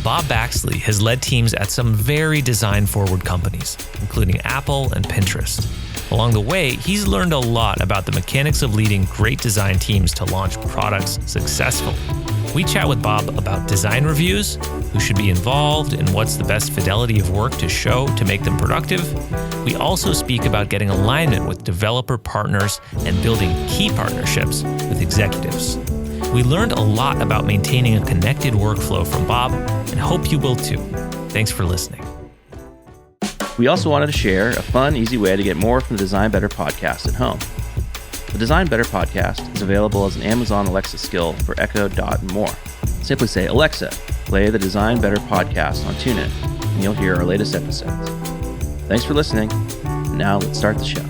Bob Baxley has led teams at some very design-forward companies, including Apple and Pinterest. Along the way, he's learned a lot about the mechanics of leading great design teams to launch products successfully. We chat with Bob about design reviews, who should be involved, and what's the best fidelity of work to show to make them productive. We also speak about getting alignment with developer partners and building key partnerships with executives. We learned a lot about maintaining a connected workflow from Bob, and hope you will too. Thanks for listening. We also wanted to share a fun, easy way to get more from the Design Better podcast at home. The Design Better podcast is available as an Amazon Alexa skill for Echo, Dot, and more. Simply say, Alexa, play the Design Better podcast on TuneIn, and you'll hear our latest episodes. Thanks for listening. Now let's start the show.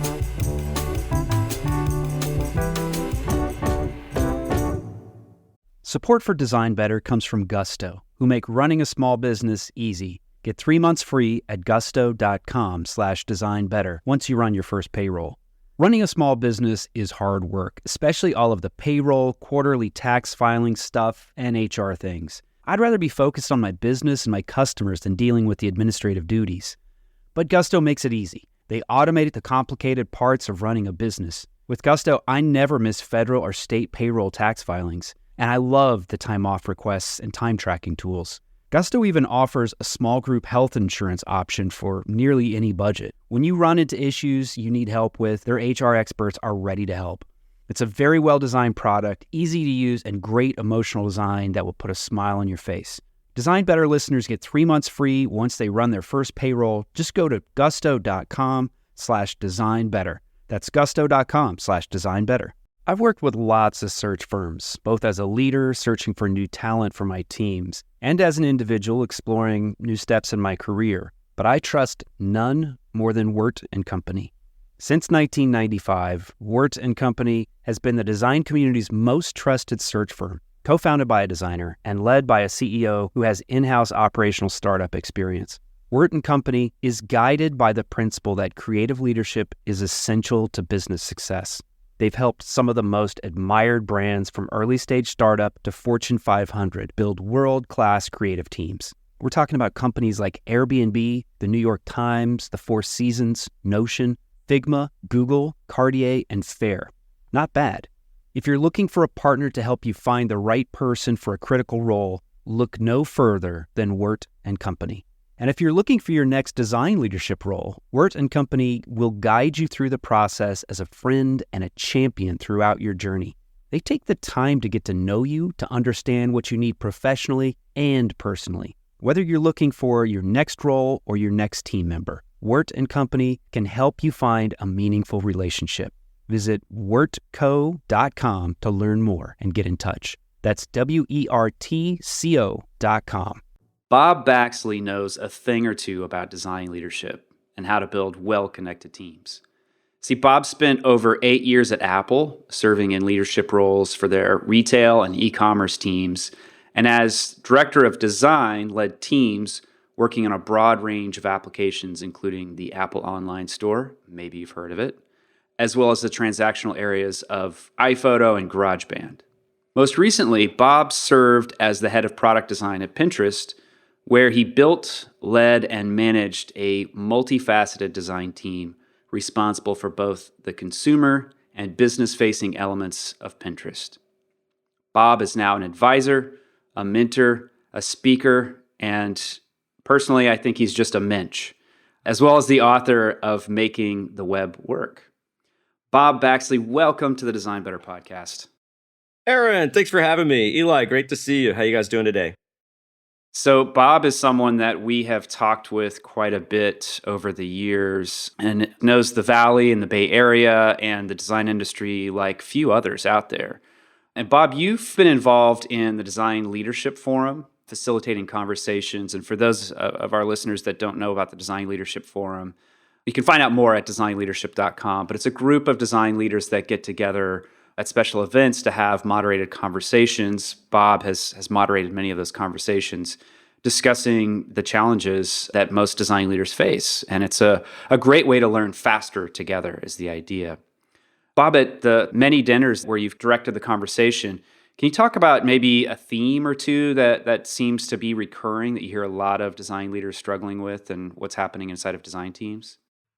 Support for Design Better comes from Gusto, who make running a small business easy. Get 3 months free at gusto.com/designbetter once you run your first payroll. Running a small business is hard work, especially all of the payroll, quarterly tax filing stuff, and HR things. I'd rather be focused on my business and my customers than dealing with the administrative duties. But Gusto makes it easy. They automate the complicated parts of running a business. With Gusto, I never miss federal or state payroll tax filings, and I love the time off requests and time tracking tools. Gusto even offers a small group health insurance option for nearly any budget. When you run into issues you need help with, their HR experts are ready to help. It's a very well-designed product, easy to use, and great emotional design that will put a smile on your face. Design Better listeners get 3 months free once they run their first payroll. Just go to gusto.com/designbetter. That's gusto.com/designbetter. I've worked with lots of search firms, both as a leader searching for new talent for my teams, and as an individual exploring new steps in my career. But I trust none more than Wirt & Company. Since 1995, Wirt & Company has been the design community's most trusted search firm, co-founded by a designer and led by a CEO who has in-house operational startup experience. Wirt & Company is guided by the principle that creative leadership is essential to business success. They've helped some of the most admired brands from early-stage startup to Fortune 500 build world-class creative teams. We're talking about companies like Airbnb, the New York Times, the Four Seasons, Notion, Figma, Google, Cartier, and Fair. Not bad. If you're looking for a partner to help you find the right person for a critical role, look no further than Wirt & Company. And if you're looking for your next design leadership role, Wirt & Company will guide you through the process as a friend and a champion throughout your journey. They take the time to get to know you, to understand what you need professionally and personally. Whether you're looking for your next role or your next team member, Wirt & Company can help you find a meaningful relationship. Visit wirtco.com to learn more and get in touch. That's WERTCO.com. Bob Baxley knows a thing or two about design leadership and how to build well-connected teams. See, Bob spent over 8 years at Apple, serving in leadership roles for their retail and e-commerce teams, and as director of design, led teams working on a broad range of applications, including the Apple Online Store, maybe you've heard of it, as well as the transactional areas of iPhoto and GarageBand. Most recently, Bob served as the head of product design at Pinterest, where he built, led, and managed a multifaceted design team responsible for both the consumer and business-facing elements of Pinterest. Bob is now an advisor, a mentor, a speaker, and personally, I think he's just a mensch, as well as the author of Making the Web Work. Bob Baxley, welcome to the Design Better podcast. Aaron, thanks for having me. Eli, great to see you. How you guys doing today? So Bob is someone that we have talked with quite a bit over the years and knows the Valley and the Bay Area and the design industry like few others out there. And Bob, you've been involved in the Design Leadership Forum, facilitating conversations. And for those of our listeners that don't know about the Design Leadership Forum, you can find out more at designleadership.com. But it's a group of design leaders that get together at special events to have moderated conversations. Bob has moderated many of those conversations, discussing the challenges that most design leaders face. And it's a great way to learn faster together is the idea. Bob, at the many dinners where you've directed the conversation, Can you talk about maybe a theme or two that seems to be recurring that you hear a lot of design leaders struggling with and what's happening inside of design teams?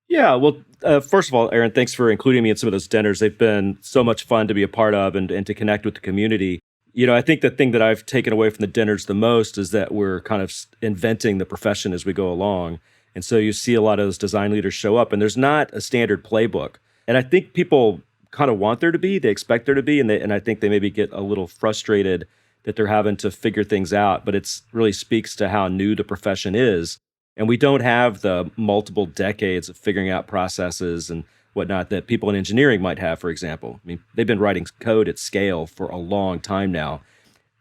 Yeah, well, first of all, Aaron, thanks for including me in some of those dinners. They've been so much fun to be a part of and to connect with the community. I think the thing that I've taken away from the dinners the most is that we're kind of inventing the profession as we go along. And so you see a lot of those design leaders show up, and there's not a standard playbook. And I think people kind of want there to be, they expect there to be, and I think they maybe get a little frustrated that they're having to figure things out. But it's really speaks to how new the profession is. And we don't have the multiple decades of figuring out processes and whatnot that people in engineering might have, for example. I mean, they've been writing code at scale for a long time now.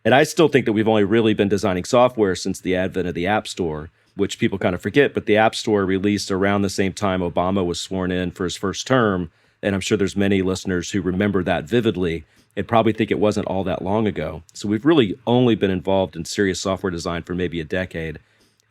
And I still think that we've only really been designing software since the advent of the App Store, which people kind of forget. But the App Store released around the same time Obama was sworn in for his first term. And I'm sure there's many listeners who remember that vividly and probably think it wasn't all that long ago. So we've really only been involved in serious software design for maybe a decade.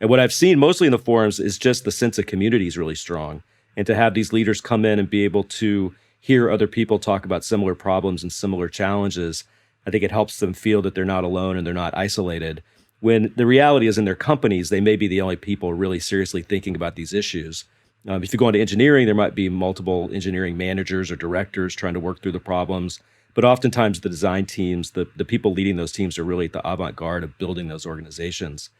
And what I've seen mostly in the forums is just the sense of community is really strong. And to have these leaders come in and be able to hear other people talk about similar problems and similar challenges, I think it helps them feel that they're not alone and they're not isolated. When the reality is in their companies, they may be the only people really seriously thinking about these issues. If you go into engineering, there might be multiple engineering managers or directors trying to work through the problems. But oftentimes the design teams, the people leading those teams are really at the avant-garde of building those organizations.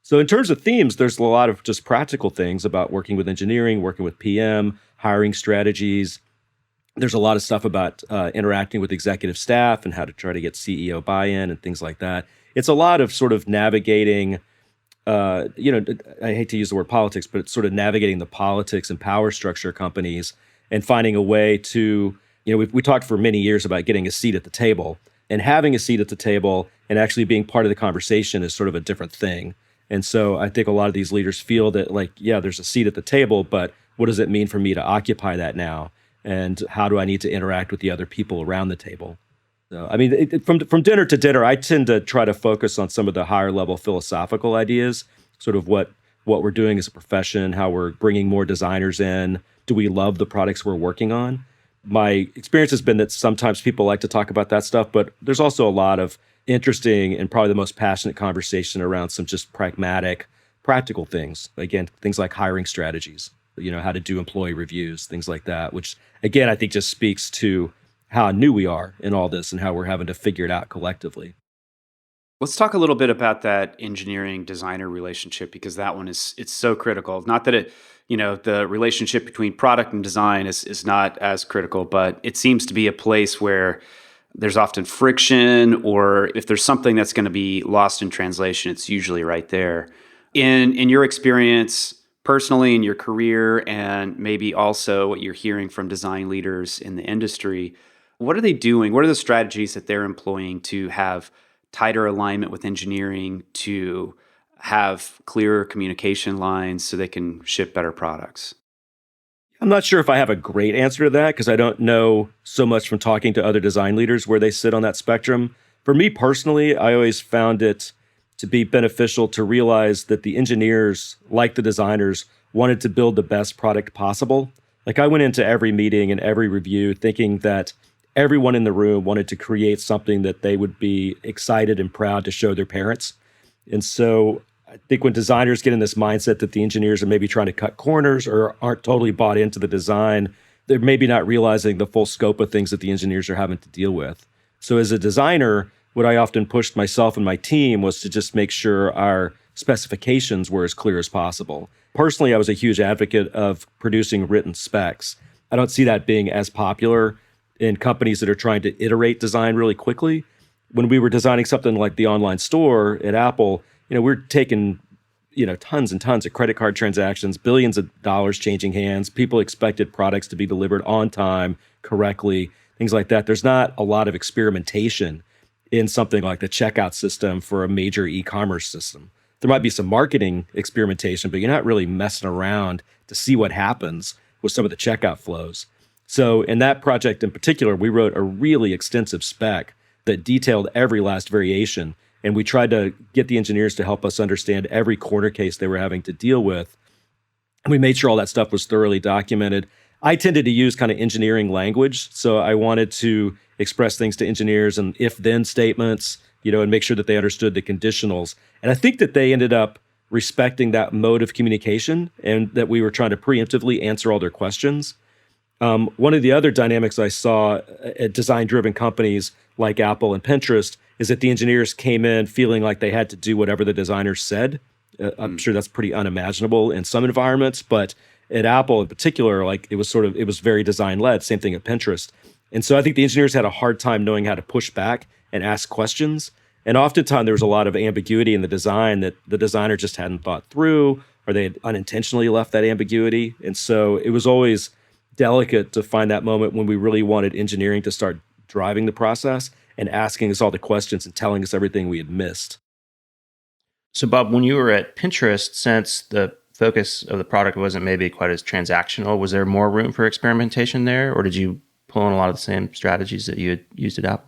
So in terms of themes, there's a lot of just practical things about working with engineering, working with PM, hiring strategies. There's a lot of stuff about interacting with executive staff and how to try to get CEO buy-in and things like that. It's a lot of sort of navigating, I hate to use the word politics, but it's sort of navigating the politics and power structure of companies and finding a way to, we talked for many years about getting a seat at the table, and having a seat at the table and actually being part of the conversation is sort of a different thing. And so I think a lot of these leaders feel that there's a seat at the table, but what does it mean for me to occupy that now? And how do I need to interact with the other people around the table? So, I mean, from dinner to dinner, I tend to try to focus on some of the higher level philosophical ideas, sort of what we're doing as a profession, how we're bringing more designers in. Do we love the products we're working on? My experience has been that sometimes people like to talk about that stuff, but there's also a lot of interesting and probably the most passionate conversation around some just pragmatic, practical things. Again, things like hiring strategies, how to do employee reviews, things like that, which again, I think just speaks to how new we are in all this and how we're having to figure it out collectively. Let's talk a little bit about that engineering designer relationship, because that one it's so critical. Not that the relationship between product and design is not as critical, but it seems to be a place where there's often friction, or if there's something that's going to be lost in translation, it's usually right there. In your experience, personally in your career, and maybe also what you're hearing from design leaders in the industry, what are they doing? What are the strategies that they're employing to have tighter alignment with engineering, to have clearer communication lines so they can ship better products? I'm not sure if I have a great answer to that because I don't know so much from talking to other design leaders where they sit on that spectrum. For me personally, I always found it to be beneficial to realize that the engineers, like the designers, wanted to build the best product possible. Like I went into every meeting and every review thinking that everyone in the room wanted to create something that they would be excited and proud to show their parents. And so I think when designers get in this mindset that the engineers are maybe trying to cut corners or aren't totally bought into the design, they're maybe not realizing the full scope of things that the engineers are having to deal with. So as a designer, what I often pushed myself and my team was to just make sure our specifications were as clear as possible. Personally, I was a huge advocate of producing written specs. I don't see that being as popular in companies that are trying to iterate design really quickly. When we were designing something like the online store at Apple, we're taking, tons and tons of credit card transactions, billions of dollars changing hands. People expected products to be delivered on time, correctly, things like that. There's not a lot of experimentation in something like the checkout system for a major e-commerce system. There might be some marketing experimentation, but you're not really messing around to see what happens with some of the checkout flows. So in that project in particular, we wrote a really extensive spec that detailed every last variation. And we tried to get the engineers to help us understand every corner case they were having to deal with. And we made sure all that stuff was thoroughly documented. I tended to use kind of engineering language. So I wanted to express things to engineers and if-then statements, and make sure that they understood the conditionals. And I think that they ended up respecting that mode of communication and that we were trying to preemptively answer all their questions. One of the other dynamics I saw at design-driven companies like Apple and Pinterest is that the engineers came in feeling like they had to do whatever the designers said. I'm sure that's pretty unimaginable in some environments, but at Apple in particular, it was very design-led. Same thing at Pinterest. And so I think the engineers had a hard time knowing how to push back and ask questions. And oftentimes there was a lot of ambiguity in the design that the designer just hadn't thought through, or they had unintentionally left that ambiguity. And so it was always delicate to find that moment when we really wanted engineering to start driving the process and asking us all the questions and telling us everything we had missed. So Bob, when you were at Pinterest, since the focus of the product wasn't maybe quite as transactional, was there more room for experimentation there? Or did you pull in a lot of the same strategies that you had used at Apple?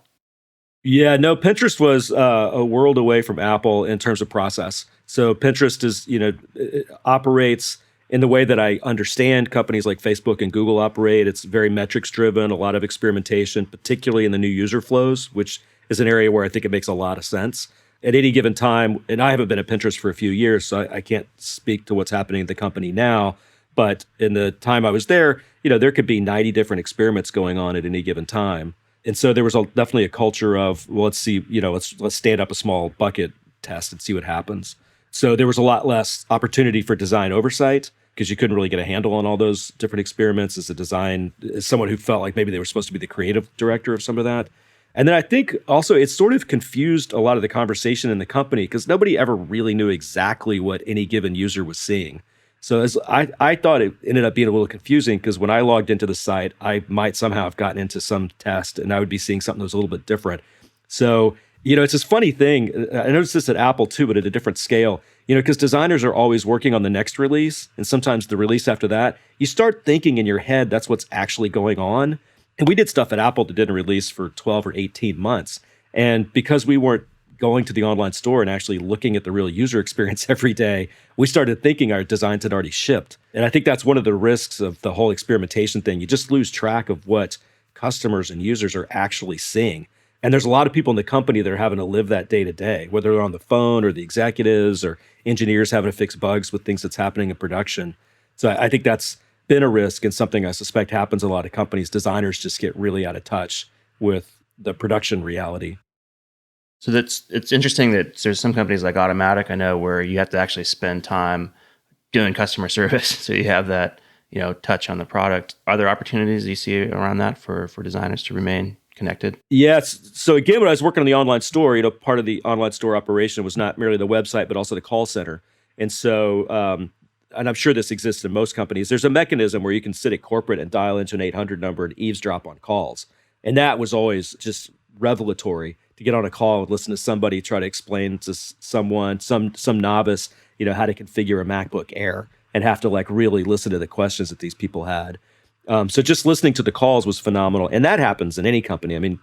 Yeah, no, Pinterest was a world away from Apple in terms of process. So Pinterest is, it operates in the way that I understand companies like Facebook and Google operate. It's very metrics driven, a lot of experimentation, particularly in the new user flows, which is an area where I think it makes a lot of sense. At any given time, and I haven't been at Pinterest for a few years, so I can't speak to what's happening at the company now, but in the time I was there, there could be 90 different experiments going on at any given time. And so there was definitely a culture of, well, let's see, let's stand up a small bucket test and see what happens. So there was a lot less opportunity for design oversight because you couldn't really get a handle on all those different experiments as someone who felt like maybe they were supposed to be the creative director of some of that. And then I think also it sort of confused a lot of the conversation in the company because nobody ever really knew exactly what any given user was seeing. So I thought it ended up being a little confusing because when I logged into the site, I might somehow have gotten into some test and I would be seeing something that was a little bit different. So, it's this funny thing. I noticed this at Apple too, but at a different scale, because designers are always working on the next release and sometimes the release after that. You start thinking in your head that's what's actually going on. And we did stuff at Apple that didn't release for 12 or 18 months. And because we weren't going to the online store and actually looking at the real user experience every day, we started thinking our designs had already shipped. And I think that's one of the risks of the whole experimentation thing. You just lose track of what customers and users are actually seeing. And there's a lot of people in the company that are having to live that day to day, whether they're on the phone or the executives or engineers having to fix bugs with things that's happening in production. So I think that's been a risk and something I suspect happens in a lot of companies. Designers just get really out of touch with the production reality. So it's interesting that there's some companies like Automatic, I know, where you have to actually spend time doing customer service. So you have that, touch on the product. Are there opportunities you see around that for designers to remain connected? Yes. So again, when I was working on the online store, part of the online store operation was not merely the website, but also the call center. And so, and I'm sure this exists in most companies, there's a mechanism where you can sit at corporate and dial into an 800 number and eavesdrop on calls. And that was always just revelatory to get on a call and listen to somebody try to explain to someone, some novice, how to configure a MacBook Air and have to really listen to the questions that these people had. So just listening to the calls was phenomenal. And that happens in any company. I mean,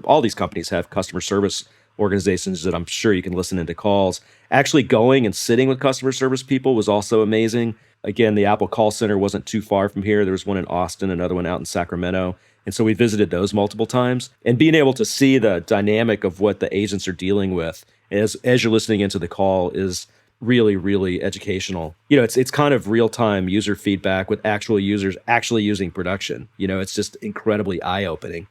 all these companies have customer service organizations that I'm sure you can listen into calls. Actually going and sitting with customer service people was also amazing. Again, the Apple call center wasn't too far from here. There was one in Austin, another one out in Sacramento. And so we visited those multiple times. And being able to see the dynamic of what the agents are dealing with as you're listening into the call is really, really educational. It's kind of real-time user feedback with actual users actually using production. It's just incredibly eye-opening.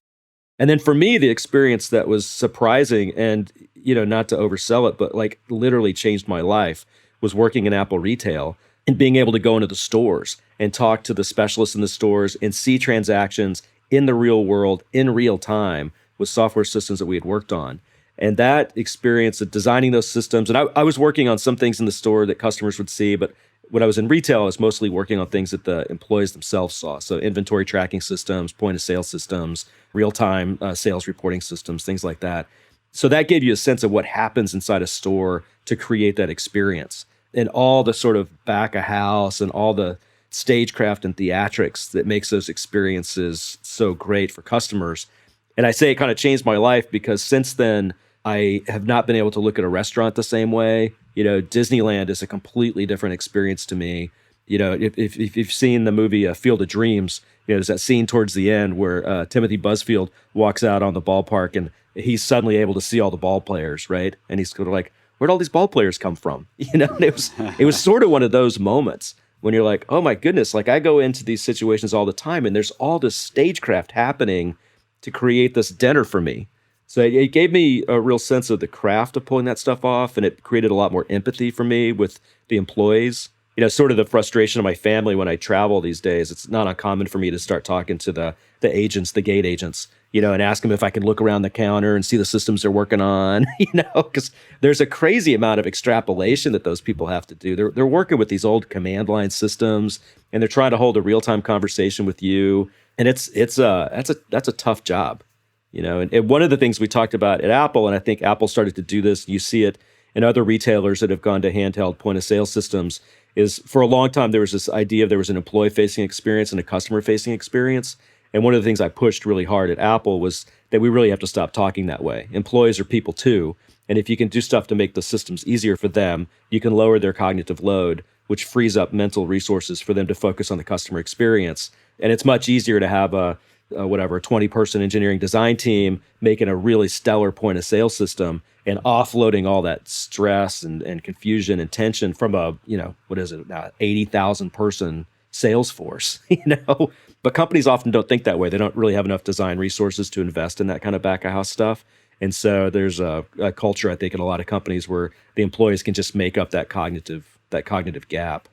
And then for me, the experience that was surprising and, not to oversell it, but literally changed my life was working in Apple retail and being able to go into the stores and talk to the specialists in the stores and see transactions in the real world in real time with software systems that we had worked on. And that experience of designing those systems, and I was working on some things in the store that customers would see, but when I was in retail, I was mostly working on things that the employees themselves saw. So inventory tracking systems, point of sale systems, real-time sales reporting systems, things like that. So that gave you a sense of what happens inside a store to create that experience. And all the sort of back of house and all the stagecraft and theatrics that makes those experiences so great for customers. And I say it kind of changed my life because since then, I have not been able to look at a restaurant the same way. Disneyland is a completely different experience to me. If you've seen the movie Field of Dreams, there's that scene towards the end where Timothy Busfield walks out on the ballpark and he's suddenly able to see all the ball players, right? And he's sort of like, where'd all these ball players come from? And it was sort of one of those moments when you're like, oh my goodness, like I go into these situations all the time and there's all this stagecraft happening to create this dinner for me. So it gave me a real sense of the craft of pulling that stuff off, and it created a lot more empathy for me with the employees. Sort of the frustration of my family when I travel these days. It's not uncommon for me to start talking to the agents, the gate agents, and ask them if I can look around the counter and see the systems they're working on, because there's a crazy amount of extrapolation that those people have to do. They're working with these old command line systems, and they're trying to hold a real-time conversation with you, and that's a tough job, And one of the things we talked about at Apple, and I think Apple started to do this, you see it in other retailers that have gone to handheld point-of-sale systems, is for a long time there was this idea of there was an employee-facing experience and a customer-facing experience. And one of the things I pushed really hard at Apple was that we really have to stop talking that way. Employees are people too. And if you can do stuff to make the systems easier for them, you can lower their cognitive load, which frees up mental resources for them to focus on the customer experience. And it's much easier to have a 20-person engineering design team making a really stellar point-of-sale system and offloading all that stress and confusion and tension from a, 80,000 person sales force, But companies often don't think that way. They don't really have enough design resources to invest in that kind of back-of-house stuff. And so there's a culture, I think, in a lot of companies where the employees can just make up that cognitive gap.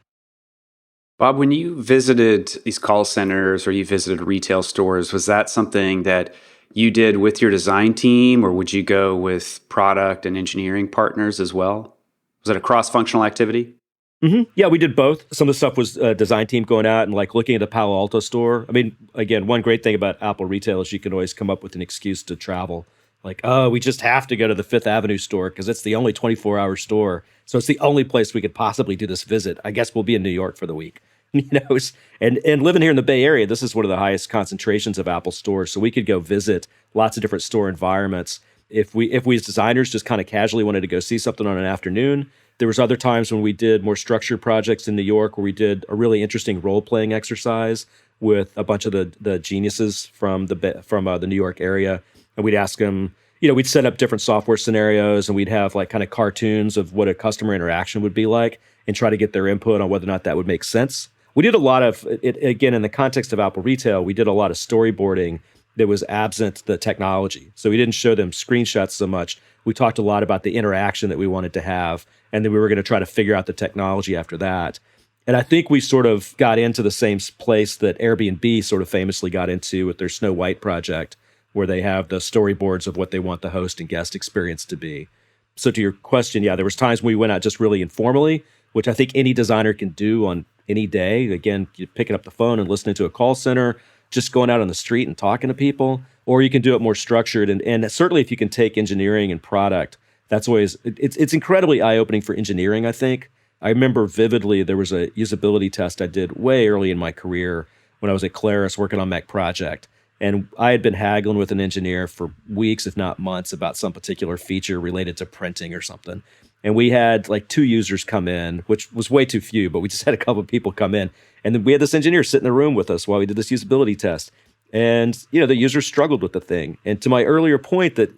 Bob, when you visited these call centers or you visited retail stores, was that something that you did with your design team, or would you go with product and engineering partners as well? Was it a cross-functional activity? Mm-hmm. Yeah, we did both. Some of the stuff was a design team going out and like looking at the Palo Alto store. I mean, again, one great thing about Apple retail is you can always come up with an excuse to travel. Like, oh, we just have to go to the Fifth Avenue store because it's the only 24-hour store. So it's the only place we could possibly do this visit. I guess we'll be in New York for the week. And living here in the Bay Area, this is one of the highest concentrations of Apple stores. So we could go visit lots of different store environments. If we as designers just kind of casually wanted to go see something on an afternoon, there was other times when we did more structured projects in New York where we did a really interesting role-playing exercise with a bunch of the geniuses from the New York area. And we'd ask them, we'd set up different software scenarios and we'd have like kind of cartoons of what a customer interaction would be like and try to get their input on whether or not that would make sense. We did a lot of it, again, in the context of Apple Retail, we did a lot of storyboarding that was absent the technology. So we didn't show them screenshots so much. We talked a lot about the interaction that we wanted to have, and then we were going to try to figure out the technology after that. And I think we sort of got into the same place that Airbnb sort of famously got into with their Snow White project, where they have the storyboards of what they want the host and guest experience to be. So to your question, yeah, there was times when we went out just really informally, which I think any designer can do on any day. Again, you picking up the phone and listening to a call center, just going out on the street and talking to people, or you can do it more structured. And certainly if you can take engineering and product, that's always, it's incredibly eye-opening for engineering, I think. I remember vividly there was a usability test I did way early in my career when I was at Claris working on Mac Project. And I had been haggling with an engineer for weeks, if not months, about some particular feature related to printing or something. And we had like 2 users come in, which was way too few, but we just had a couple of people come in. And then we had this engineer sit in the room with us while we did this usability test. And, the users struggled with the thing. And to my earlier point that,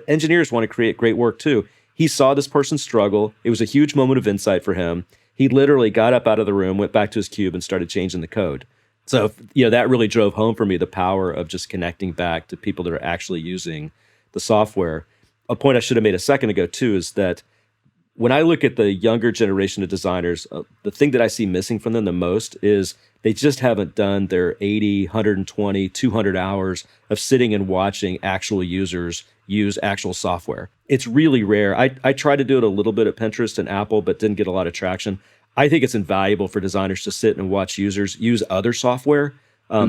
engineers want to create great work too. He saw this person struggle. It was a huge moment of insight for him. He literally got up out of the room, went back to his cube and started changing the code. So, that really drove home for me the power of just connecting back to people that are actually using the software. A point I should have made a second ago too is that when I look at the younger generation of designers, the thing that I see missing from them the most is they just haven't done their 80, 120, 200 hours of sitting and watching actual users use actual software. It's really rare. I tried to do it a little bit at Pinterest and Apple, but didn't get a lot of traction. I think it's invaluable for designers to sit and watch users use other software,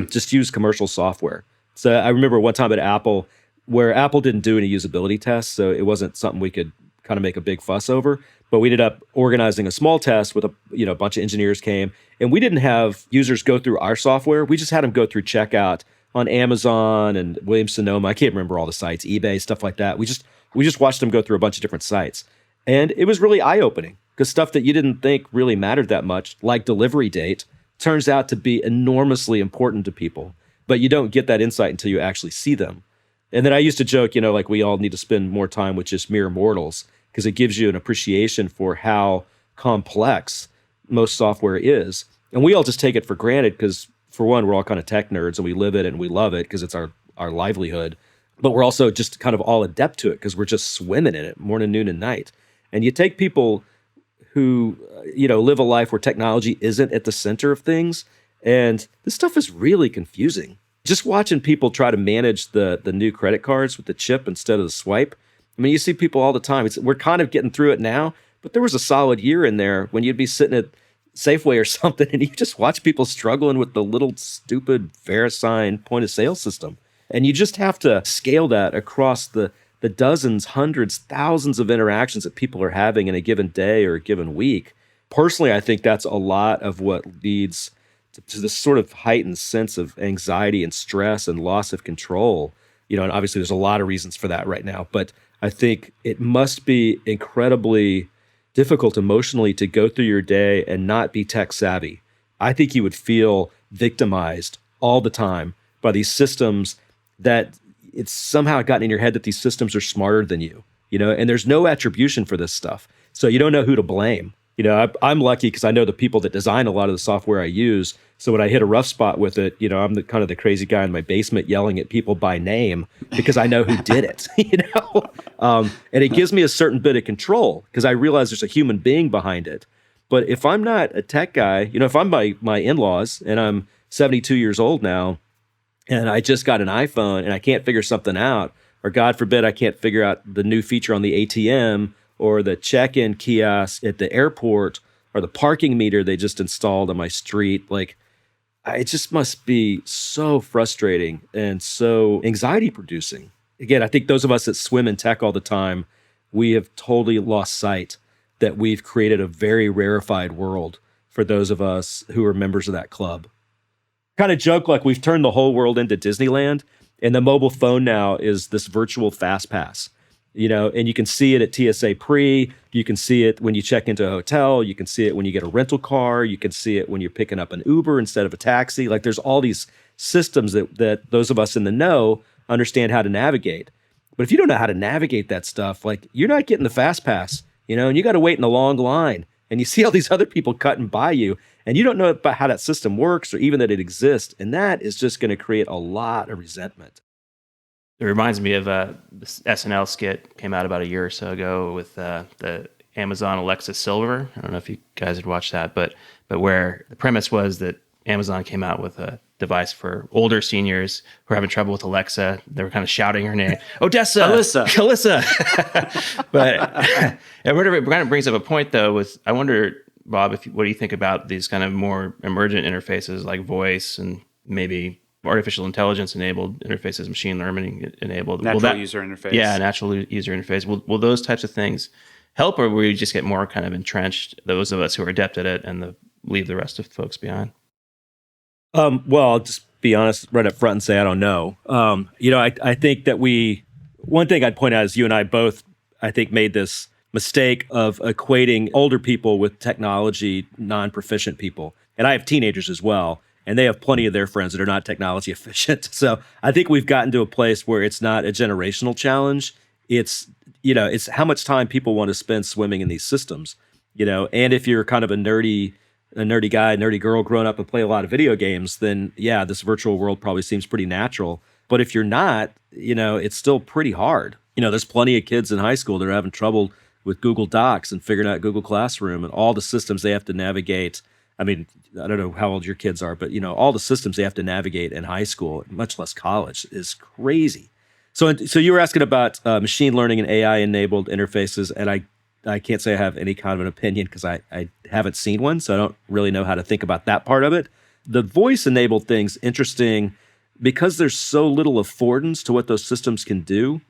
just use commercial software. So I remember one time at Apple where Apple didn't do any usability tests, so it wasn't something we could kind of make a big fuss over. But we ended up organizing a small test with a bunch of engineers came, and we didn't have users go through our software. We just had them go through checkout on Amazon and Williams-Sonoma. I can't remember all the sites, eBay, stuff like that. We just watched them go through a bunch of different sites. And it was really eye-opening because stuff that you didn't think really mattered that much, like delivery date, turns out to be enormously important to people. But you don't get that insight until you actually see them. And then I used to joke, like we all need to spend more time with just mere mortals because it gives you an appreciation for how complex most software is. And we all just take it for granted because, for one, we're all kind of tech nerds and we live it and we love it because it's our livelihood. But we're also just kind of all adept to it because we're just swimming in it morning, noon, and night. And you take people who, live a life where technology isn't at the center of things, and this stuff is really confusing. Just watching people try to manage the new credit cards with the chip instead of the swipe. I mean, you see people all the time. We're kind of getting through it now, but there was a solid year in there when you'd be sitting at Safeway or something, and you just watch people struggling with the little stupid VeriSign point of sale system. And you just have to scale that across the dozens, hundreds, thousands of interactions that people are having in a given day or a given week. Personally, I think that's a lot of what leads to this sort of heightened sense of anxiety and stress and loss of control. And obviously there's a lot of reasons for that right now, but I think it must be incredibly difficult emotionally to go through your day and not be tech savvy. I think you would feel victimized all the time by these systems that it's somehow gotten in your head that these systems are smarter than you, and there's no attribution for this stuff. So you don't know who to blame. I'm lucky because I know the people that design a lot of the software I use. So when I hit a rough spot with it, I'm the kind of the crazy guy in my basement yelling at people by name because I know who did it, and it gives me a certain bit of control because I realize there's a human being behind it. But if I'm not a tech guy, if I'm my in-laws and I'm 72 years old now, and I just got an iPhone and I can't figure something out, or God forbid, I can't figure out the new feature on the ATM or the check-in kiosk at the airport or the parking meter they just installed on my street, it just must be so frustrating and so anxiety producing. Again, I think those of us that swim in tech all the time, we have totally lost sight that we've created a very rarefied world for those of us who are members of that club. Kind of joke like we've turned the whole world into Disneyland, and the mobile phone now is this virtual fast pass. And you can see it at TSA pre, you can see it when you check into a hotel, you can see it when you get a rental car, you can see it when you're picking up an Uber instead of a taxi. There's all these systems that those of us in the know understand how to navigate. But if you don't know how to navigate that stuff, you're not getting the fast pass, and you got to wait in a long line, and you see all these other people cutting by you, and you don't know about how that system works or even that it exists. And that is just going to create a lot of resentment. It reminds me of this SNL skit came out about a year or so ago with the Amazon Alexa Silver. I don't know if you guys had watched that, but where the premise was that Amazon came out with a device for older seniors who are having trouble with Alexa. They were kind of shouting her name, Odessa, Alyssa. But it kind of brings up a point though. I wonder, Bob, what do you think about these kind of more emergent interfaces like voice and maybe artificial intelligence enabled interfaces, machine learning enabled. Natural user interface. Yeah, natural user interface. Will those types of things help, or will you just get more kind of entrenched, those of us who are adept at it, and leave the rest of the folks behind? Well, I'll just be honest right up front and say I don't know. I think that one thing I'd point out is you and I both, I think, made this mistake of equating older people with technology non-proficient people. And I have teenagers as well. And they have plenty of their friends that are not technology efficient. So I think we've gotten to a place where it's not a generational challenge. It's how much time people want to spend swimming in these systems, and if you're kind of a nerdy guy, nerdy girl growing up and play a lot of video games, then yeah, this virtual world probably seems pretty natural. But if you're not, it's still pretty hard. There's plenty of kids in high school that are having trouble with Google Docs and figuring out Google Classroom and all the systems they have to navigate. I mean, I don't know how old your kids are, but all the systems they have to navigate in high school, much less college, is crazy. So you were asking about machine learning and AI enabled interfaces, and I can't say I have any kind of an opinion because I haven't seen one, so I don't really know how to think about that part of it. The voice enabled thing's interesting because there's so little affordance to what those systems can do,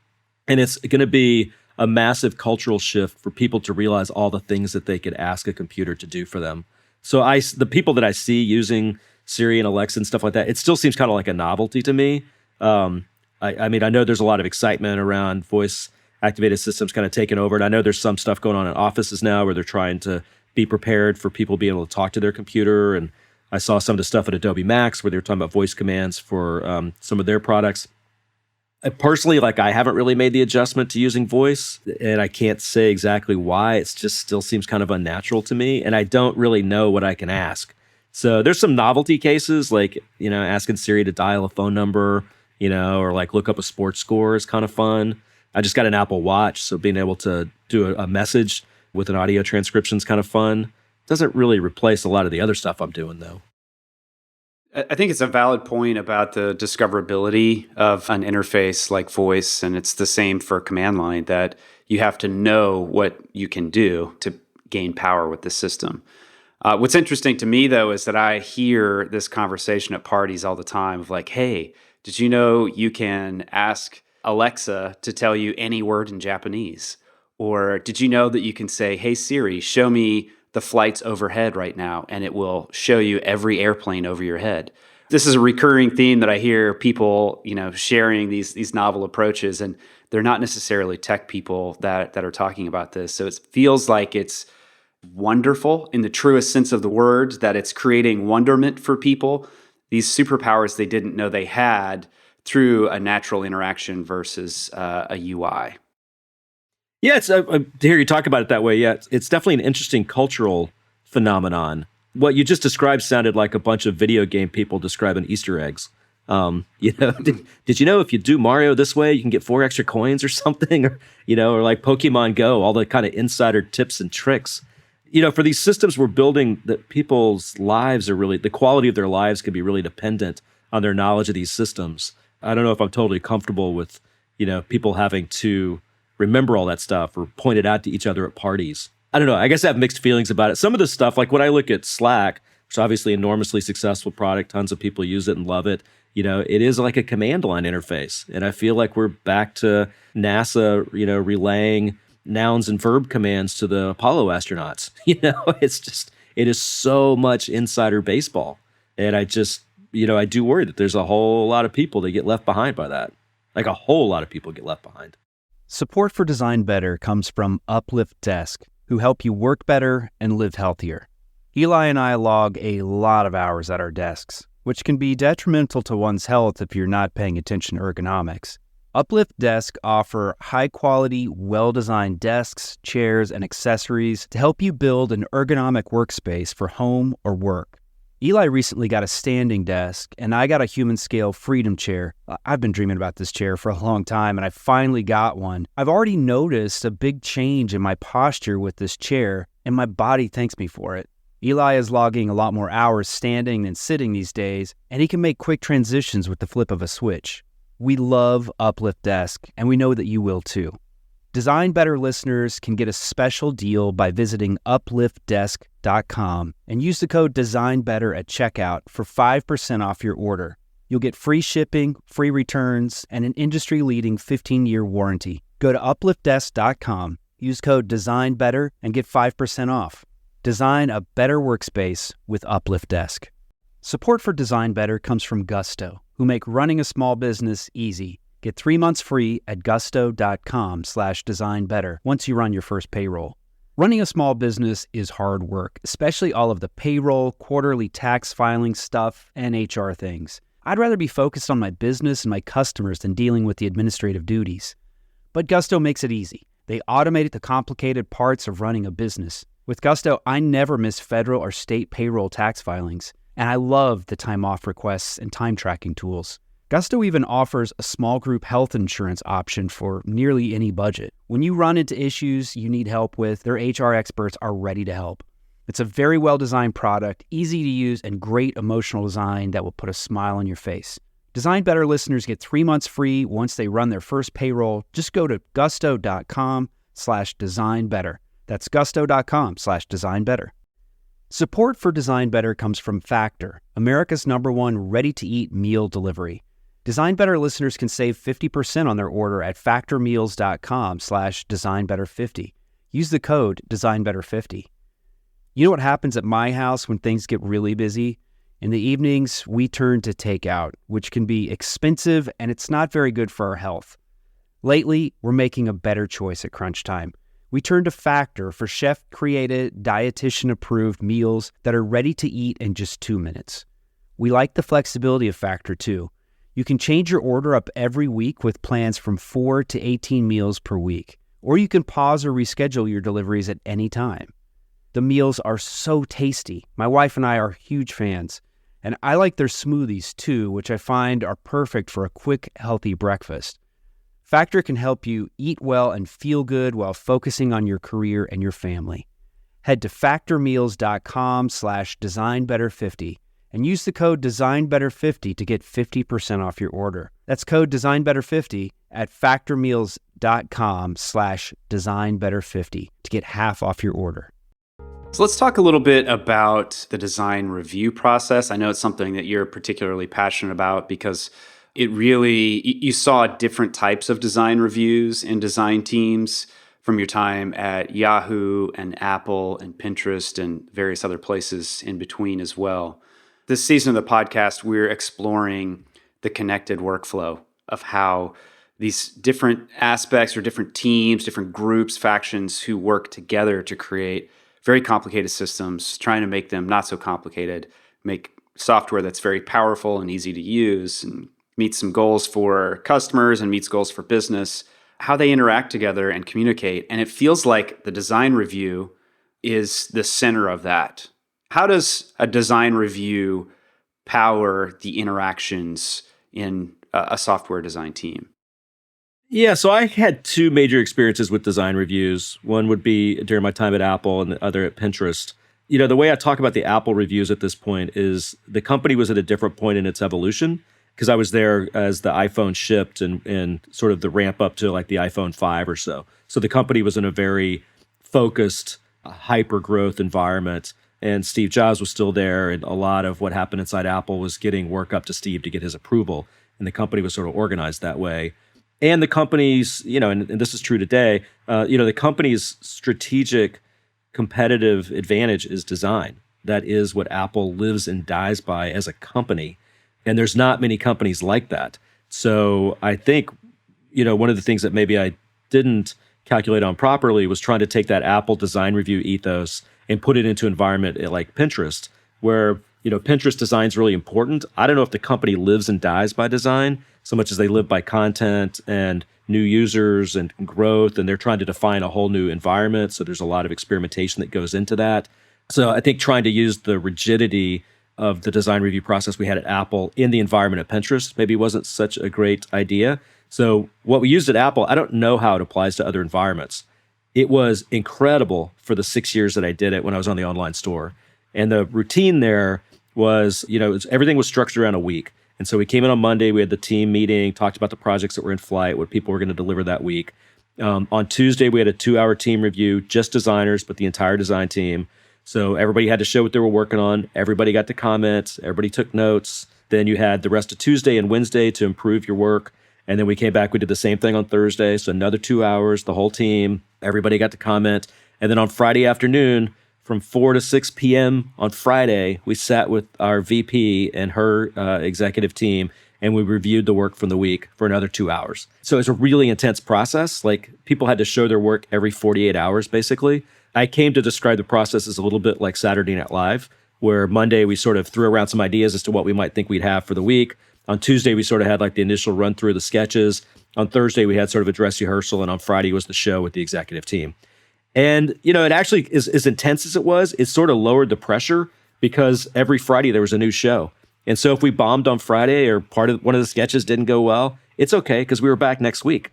and it's going to be a massive cultural shift for people to realize all the things that they could ask a computer to do for them. So the people that I see using Siri and Alexa and stuff like that, it still seems kind of like a novelty to me. I mean, I know there's a lot of excitement around voice activated systems kind of taken over. And I know there's some stuff going on in offices now where they're trying to be prepared for people being able to talk to their computer. And I saw some of the stuff at Adobe Max where they were talking about voice commands for some of their products. Personally, I haven't really made the adjustment to using voice, and I can't say exactly why. It just still seems kind of unnatural to me, and I don't really know what I can ask. So there's some novelty cases, asking Siri to dial a phone number, or look up a sports score is kind of fun. I just got an Apple Watch, so being able to do a message with an audio transcription is kind of fun. Doesn't really replace a lot of the other stuff I'm doing, though. I think it's a valid point about the discoverability of an interface like voice, and it's the same for command line, that you have to know what you can do to gain power with the system. What's interesting to me, though, is that I hear this conversation at parties all the time of hey, did you know you can ask Alexa to tell you any word in Japanese? Or did you know that you can say, hey, Siri, show me the flights overhead right now, and it will show you every airplane over your head. This is a recurring theme that I hear people, sharing these novel approaches, and they're not necessarily tech people that are talking about this. So it feels like it's wonderful in the truest sense of the word, that it's creating wonderment for people, these superpowers they didn't know they had through a natural interaction versus a UI. Yeah, it's to hear you talk about it that way. Yeah, it's definitely an interesting cultural phenomenon. What you just described sounded like a bunch of video game people describing Easter eggs. Did you know if you do Mario this way, you can get 4 extra coins or something? Or like Pokemon Go, all the kind of insider tips and tricks. For these systems we're building, that people's lives are really, the quality of their lives can be really dependent on their knowledge of these systems. I don't know if I'm totally comfortable with, people having to remember all that stuff or point it out to each other at parties. I don't know. I guess I have mixed feelings about it. Some of the stuff, like when I look at Slack, which is obviously an enormously successful product, tons of people use it and love it. It is like a command line interface. And I feel like we're back to NASA, relaying nouns and verb commands to the Apollo astronauts. It is so much insider baseball. And I just, I do worry that there's a whole lot of people that get left behind by that. Like a whole lot of people get left behind. Support for Design Better comes from Uplift Desk, who help you work better and live healthier. Eli and I log a lot of hours at our desks, which can be detrimental to one's health if you're not paying attention to ergonomics. Uplift Desk offer high-quality, well-designed desks, chairs, and accessories to help you build an ergonomic workspace for home or work. Eli recently got a standing desk, and I got a human scale Freedom chair. I've been dreaming about this chair for a long time, and I finally got one. I've already noticed a big change in my posture with this chair, and my body thanks me for it. Eli is logging a lot more hours standing than sitting these days, and he can make quick transitions with the flip of a switch. We love Uplift Desk, and we know that you will too. Design Better listeners can get a special deal by visiting upliftdesk.com and use the code DesignBetter at checkout for 5% off your order. You'll get free shipping, free returns, and an industry-leading 15-year warranty. Go to upliftdesk.com, use code DesignBetter, and get 5% off. Design a better workspace with Uplift Desk. Support for Design Better comes from Gusto, who make running a small business easy. Get 3 months free at gusto.com/designbetter once you run your first payroll. Running a small business is hard work, especially all of the payroll, quarterly tax filing stuff, and HR things. I'd rather be focused on my business and my customers than dealing with the administrative duties. But Gusto makes it easy. They automated the complicated parts of running a business. With Gusto, I never miss federal or state payroll tax filings, and I love the time off requests and time tracking tools. Gusto even offers a small group health insurance option for nearly any budget. When you run into issues you need help with, their HR experts are ready to help. It's a very well-designed product, easy to use, and great emotional design that will put a smile on your face. Design Better listeners get 3 months free once they run their first payroll. Just go to gusto.com/designbetter. That's gusto.com/designbetter. Support for Design Better comes from Factor, America's #1 ready-to-eat meal delivery. Design Better listeners can save 50% on their order at factormeals.com/designbetter50. Use the code DesignBetter50. You know what happens at my house when things get really busy? In the evenings, we turn to takeout, which can be expensive and it's not very good for our health. Lately, we're making a better choice at crunch time. We turn to Factor for chef-created, dietitian-approved meals that are ready to eat in just 2 minutes. We like the flexibility of Factor, too. You can change your order up every week with plans from 4 to 18 meals per week, or you can pause or reschedule your deliveries at any time. The meals are so tasty. My wife and I are huge fans, and I like their smoothies, too, which I find are perfect for a quick, healthy breakfast. Factor can help you eat well and feel good while focusing on your career and your family. Head to factormeals.com/designbetter50 and use the code designbetter50 to get 50% off your order. That's code designbetter50 at factormeals.com/designbetter50 to get half off your order. So let's talk a little bit about the design review process. I know it's something that you're particularly passionate about because it really, you saw different types of design reviews in design teams from your time at Yahoo and Apple and Pinterest and various other places in between as well. This season of the podcast, we're exploring the connected workflow of how these different aspects or different teams, different groups, factions who work together to create very complicated systems, trying to make them not so complicated, make software that's very powerful and easy to use and meets some goals for customers and meets goals for business, how they interact together and communicate. And it feels like the design review is the center of that. How does a design review power the interactions in a software design team? Yeah, so I had two major experiences with design reviews. One would be during my time at Apple and the other at Pinterest. You know, the way I talk about the Apple reviews at this point is the company was at a different point in its evolution, because I was there as the iPhone shipped and sort of the ramp up to like the iPhone 5 or so. So the company was in a very focused, hyper growth environment. And Steve Jobs was still there. And a lot of what happened inside Apple was getting work up to Steve to get his approval. And the company was sort of organized that way. And the company's, you know, and this is true today, the company's strategic competitive advantage is design. That is what Apple lives and dies by as a company. And there's not many companies like that. So I think, one of the things that maybe I didn't calculate on properly was trying to take that Apple design review ethos and put it into an environment like Pinterest, where, Pinterest design is really important. I don't know if the company lives and dies by design so much as they live by content and new users and growth, and they're trying to define a whole new environment. So there's a lot of experimentation that goes into that. So I think trying to use the rigidity of the design review process we had at Apple in the environment at Pinterest maybe wasn't such a great idea. So what we used at Apple, I don't know how it applies to other environments. It was incredible for the 6 years that I did it when I was on the online store. And the routine there was, everything was structured around a week. And so we came in on Monday, we had the team meeting, talked about the projects that were in flight, what people were going to deliver that week. On Tuesday, we had a 2-hour team review, just designers, but the entire design team. So everybody had to show what they were working on. Everybody got to comment. Everybody took notes. Then you had the rest of Tuesday and Wednesday to improve your work. And then we came back, we did the same thing on Thursday. So another 2 hours, the whole team, everybody got to comment. And then on Friday afternoon, from 4 to 6 p.m. on Friday, we sat with our VP and her executive team, and we reviewed the work from the week for another 2 hours. So it's a really intense process. Like, people had to show their work every 48 hours, basically. I came to describe the process as a little bit like Saturday Night Live, where Monday we sort of threw around some ideas as to what we might think we'd have for the week. On Tuesday, we sort of had like the initial run through the sketches. On Thursday, we had sort of a dress rehearsal, and on Friday was the show with the executive team. And, it actually is as intense as it was, it sort of lowered the pressure because every Friday there was a new show. And so if we bombed on Friday or one of the sketches didn't go well, it's okay because we were back next week.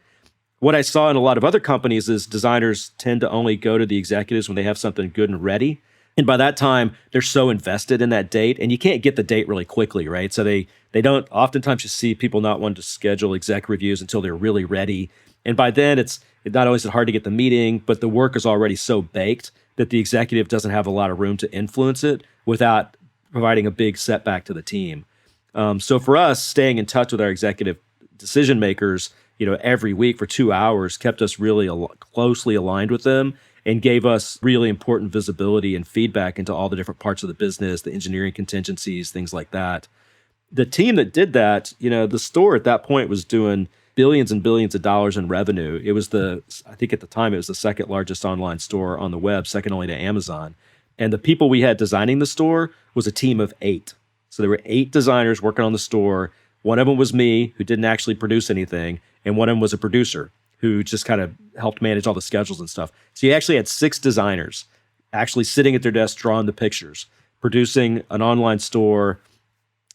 What I saw in a lot of other companies is designers tend to only go to the executives when they have something good and ready. And by that time, they're so invested in that date, and you can't get the date really quickly, right? So they don't, oftentimes you see people not want to schedule exec reviews until they're really ready. And by then, it's not only is it hard to get the meeting, but the work is already so baked that the executive doesn't have a lot of room to influence it without providing a big setback to the team. So for us, staying in touch with our executive decision makers, every week for 2 hours kept us really closely aligned with them and gave us really important visibility and feedback into all the different parts of the business, the engineering contingencies, things like that. The team that did that, the store at that point was doing billions and billions of dollars in revenue. It was I think at the time, it was the second largest online store on the web, second only to Amazon. And the people we had designing the store was a team of 8. So there were 8 designers working on the store. One of them was me, who didn't actually produce anything. And one of them was a producer who just kind of helped manage all the schedules and stuff. So you actually had 6 designers actually sitting at their desk drawing the pictures, producing an online store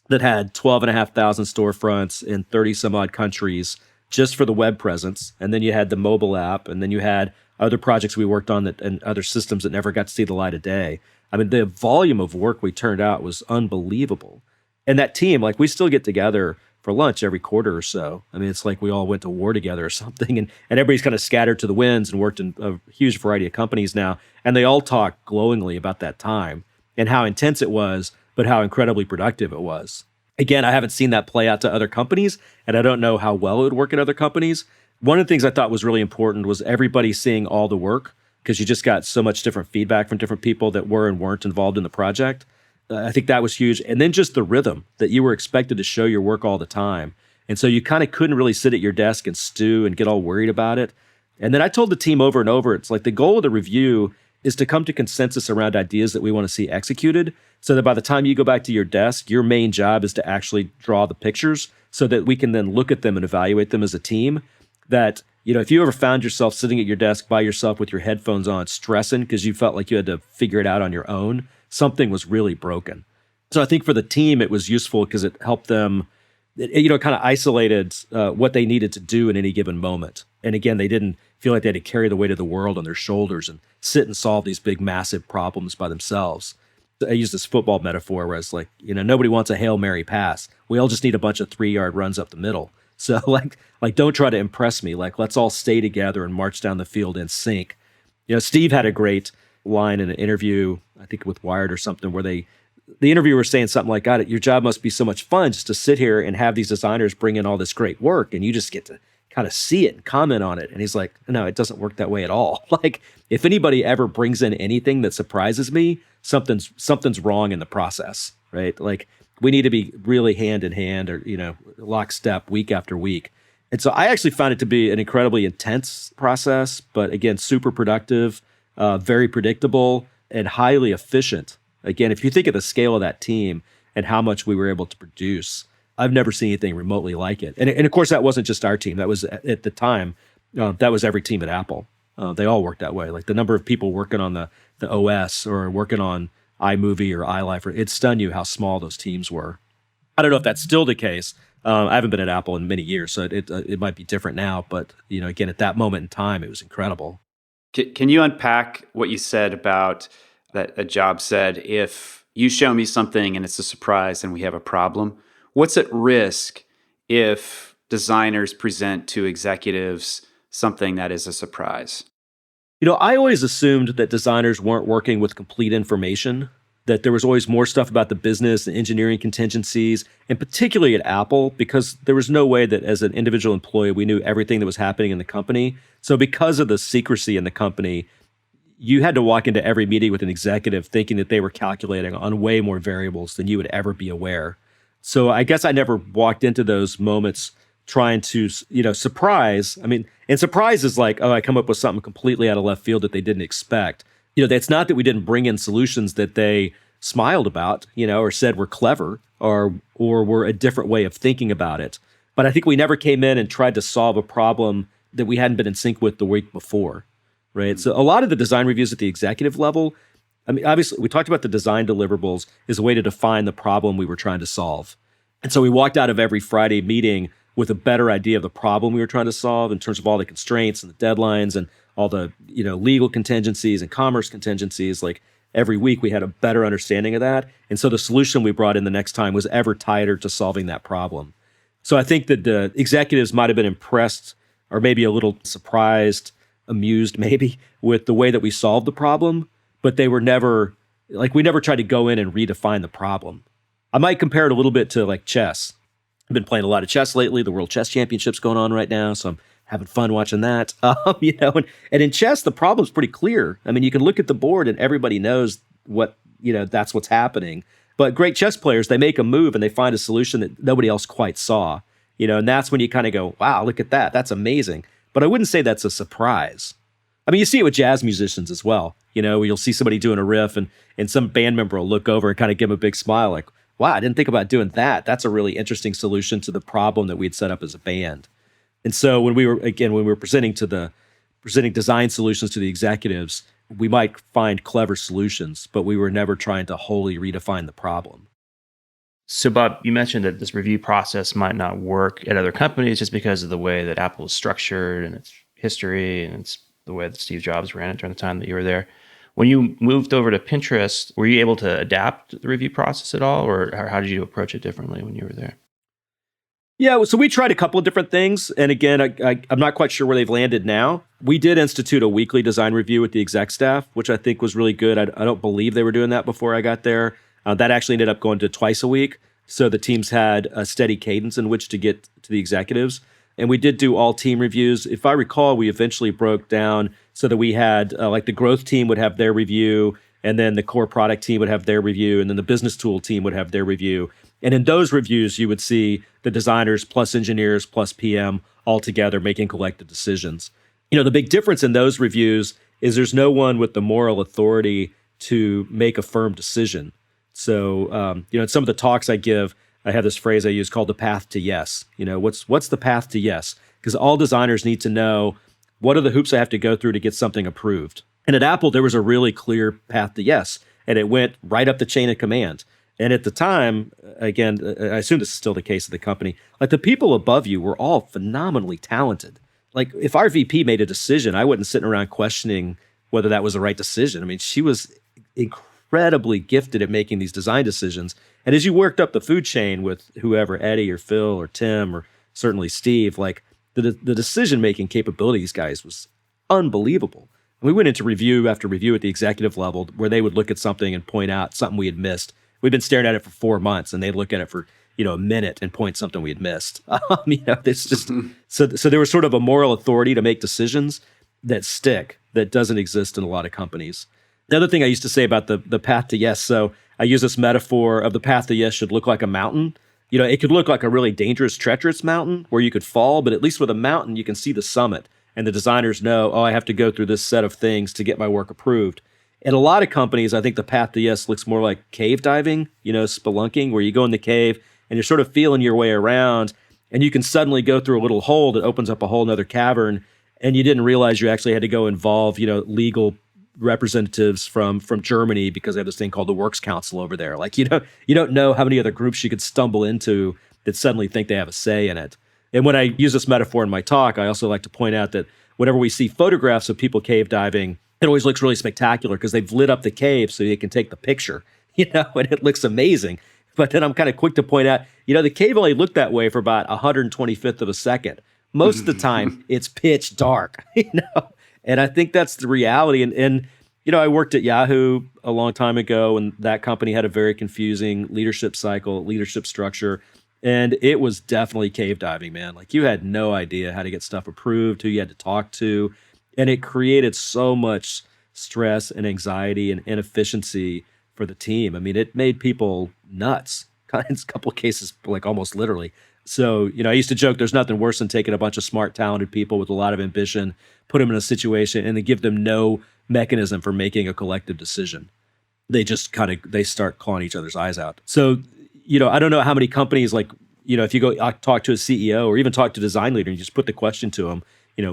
that had 12,500 storefronts in 30 some odd countries just for the web presence. And then you had the mobile app, and then you had other projects we worked on and other systems that never got to see the light of day. I mean, the volume of work we turned out was unbelievable. And that team, like, we still get together for lunch every quarter or so. I mean, it's like we all went to war together or something, and everybody's kind of scattered to the winds and worked in a huge variety of companies now. And they all talk glowingly about that time and how intense it was, but how incredibly productive it was. Again, I haven't seen that play out to other companies, and I don't know how well it would work in other companies. One of the things I thought was really important was everybody seeing all the work, because you just got so much different feedback from different people that were and weren't involved in the project. I think that was huge. And then just the rhythm that you were expected to show your work all the time. And so you kind of couldn't really sit at your desk and stew and get all worried about it. And then I told the team over and over, it's like the goal of the review is to come to consensus around ideas that we want to see executed, so that by the time you go back to your desk, your main job is to actually draw the pictures so that we can then look at them and evaluate them as a team. That, you know, if you ever found yourself sitting at your desk by yourself with your headphones on, stressing because you felt like you had to figure it out on your own, something was really broken. So I think for the team, it was useful because it helped them, kind of isolated what they needed to do in any given moment. And again, they didn't feel like they had to carry the weight of the world on their shoulders and sit and solve these big, massive problems by themselves. I use this football metaphor where it's like, nobody wants a Hail Mary pass. We all just need a bunch of 3-yard runs up the middle. So like don't try to impress me. Like, let's all stay together and march down the field in sync. Steve had a great line in an interview, I think with Wired or something, where the interviewer was saying something like, God, your job must be so much fun just to sit here and have these designers bring in all this great work, and you just get to kind of see it and comment on it. And he's like, no, it doesn't work that way at all. Like, if anybody ever brings in anything that surprises me, something's wrong in the process, right? Like, we need to be really hand in hand or, lockstep week after week. And so I actually found it to be an incredibly intense process, but again, super productive, very predictable, and highly efficient. Again, if you think of the scale of that team and how much we were able to produce, I've never seen anything remotely like it. And of course, that wasn't just our team. That was, at the time, that was every team at Apple. They all worked that way. Like, the number of people working on the OS or working on iMovie or iLife, it'd stun you how small those teams were. I don't know if that's still the case. I haven't been at Apple in many years, so it might be different now. But, again, at that moment in time, it was incredible. Can you unpack what you said about that a job said, if you show me something and it's a surprise and we have a problem, what's at risk if designers present to executives something that is a surprise? I always assumed that designers weren't working with complete information, that there was always more stuff about the business and engineering contingencies, and particularly at Apple, because there was no way that as an individual employee, we knew everything that was happening in the company. So because of the secrecy in the company, you had to walk into every meeting with an executive thinking that they were calculating on way more variables than you would ever be aware. So I guess I never walked into those moments trying to, surprise. I mean, and surprise is like, oh, I come up with something completely out of left field that they didn't expect. It's not that we didn't bring in solutions that they smiled about, or said were clever or were a different way of thinking about it. But I think we never came in and tried to solve a problem that we hadn't been in sync with the week before, right? So a lot of the design reviews at the executive level, I mean, obviously, we talked about the design deliverables as a way to define the problem we were trying to solve. And so we walked out of every Friday meeting with a better idea of the problem we were trying to solve in terms of all the constraints and the deadlines and all the, legal contingencies and commerce contingencies. Like, every week we had a better understanding of that. And so the solution we brought in the next time was ever tighter to solving that problem. So I think that the executives might have been impressed or maybe a little surprised, amused maybe, with the way that we solved the problem, but they were never, we never tried to go in and redefine the problem. I might compare it a little bit to like chess. I've been playing a lot of chess lately. The World Chess Championship's going on right now, so I'm having fun watching that. And in chess, the problem's pretty clear. I mean, you can look at the board and everybody knows what, that's what's happening. But great chess players, they make a move and they find a solution that nobody else quite saw. And that's when you kind of go, wow, look at that. That's amazing. But I wouldn't say that's a surprise. I mean, you see it with jazz musicians as well. You'll see somebody doing a riff and some band member will look over and kind of give them a big smile like, wow, I didn't think about doing that. That's a really interesting solution to the problem that we had set up as a band. And so when we were presenting design solutions to the executives, we might find clever solutions, but we were never trying to wholly redefine the problem. So, Bob, you mentioned that this review process might not work at other companies just because of the way that Apple is structured and its history and it's the way that Steve Jobs ran it during the time that you were there. When you moved over to Pinterest, were you able to adapt the review process at all, or how did you approach it differently when you were there? Yeah, so we tried a couple of different things. And again, I'm not quite sure where they've landed now. We did institute a weekly design review with the exec staff, which I think was really good. I don't believe they were doing that before I got there. That actually ended up going to twice a week. So the teams had a steady cadence in which to get to the executives. And we did do all team reviews. If I recall, we eventually broke down so that we had like the growth team would have their review, and then the core product team would have their review, and then the business tool team would have their review. And in those reviews, you would see the designers plus engineers plus PM all together making collective decisions. The big difference in those reviews is there's no one with the moral authority to make a firm decision. So, in some of the talks I give, I have this phrase I use called the path to yes. What's the path to yes? Because all designers need to know what are the hoops I have to go through to get something approved. And at Apple, there was a really clear path to yes, and it went right up the chain of command. And at the time, again, I assume this is still the case of the company, like the people above you were all phenomenally talented. Like if our VP made a decision, I wasn't sitting around questioning whether that was the right decision. I mean, she was incredibly gifted at making these design decisions. And as you worked up the food chain with whoever, Eddie or Phil or Tim or certainly Steve, like the decision-making capability of these guys was unbelievable. And we went into review after review at the executive level where they would look at something and point out something we had missed. We've been staring at it for 4 months and they'd look at it for, a minute and point something we had missed. It's just, so there was sort of a moral authority to make decisions that stick that doesn't exist in a lot of companies. The other thing I used to say about the path to yes, so I use this metaphor of the path to yes should look like a mountain. It could look like a really dangerous, treacherous mountain where you could fall, but at least with a mountain, you can see the summit. And the designers know, I have to go through this set of things to get my work approved. In a lot of companies, I think the path to yes looks more like cave diving, spelunking, where you go in the cave and you're sort of feeling your way around and you can suddenly go through a little hole that opens up a whole nother cavern. And you didn't realize you actually had to go involve, legal representatives from Germany because they have this thing called the Works Council over there. Like, you don't know how many other groups you could stumble into that suddenly think they have a say in it. And when I use this metaphor in my talk, I also like to point out that whenever we see photographs of people cave diving, it always looks really spectacular because they've lit up the cave so they can take the picture, and it looks amazing. But then I'm kind of quick to point out, the cave only looked that way for about 125th of a second. Most of the time, it's pitch dark, And I think that's the reality. And I worked at Yahoo a long time ago, and that company had a very confusing leadership cycle, leadership structure. And it was definitely cave diving, man. Like you had no idea how to get stuff approved, who you had to talk to. And it created so much stress and anxiety and inefficiency for the team. I mean, it made people nuts in a couple of cases, like almost literally. So, I used to joke there's nothing worse than taking a bunch of smart, talented people with a lot of ambition, put them in a situation and then give them no mechanism for making a collective decision. They just they start clawing each other's eyes out. So, I don't know how many companies if you go talk to a CEO or even talk to a design leader and you just put the question to them,